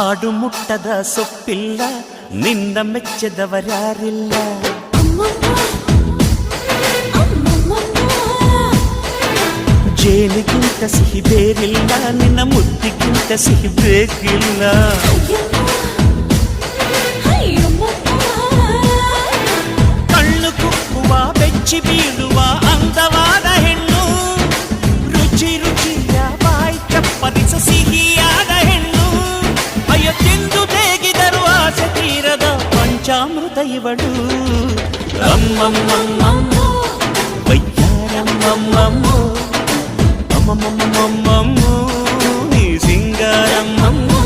ಹಾಡು ಮುಟ್ಟದ ಸೊಪ್ಪಿಲ್ಲ, ನಿನ್ನ ಮೆಚ್ಚದವರ್ಯಾರಿಲ್ಲ. ಜೇನಿಗಿಂತ ಸಿಹಿ ಬೇರಿಲ್ಲ, ನಿನ್ನ ಮುದ್ದಿಗಿಂತ ಸಿಹಿ ಬೇಕಿಲ್ಲ. ಕಣ್ಣು ಕುಕ್ಕುವ ಬೆಚ್ಚಿ ಬೀಳುವ ಅಂದವಾದ ಹೆಣ್ಣು, ರುಚಿ ರುಚಿಯ ಬಾಯಿ ಚಪ್ಪರಿಸ ಸಿಹಿಯಾದ ಹೆಣ್ಣು. ಅಯ್ಯೋ ತಿಂದು ಬೇಗಿದರು ಆಸೆ ತೀರದ ಪಂಚಾಮೃತ ಇವಳು. ಅಮ್ಮಮ್ಮಮ್ಮಮ್ಮೋ ವಯ್ಯಾರಮ್ಮಮ್ಮಮ್ಮೋ ಅಮ್ಮಮ್ಮಮ್ಮಮ್ಮೋ ನೀ ಸಿಂಗಾರಮ್ಮಮ್ಮೋ.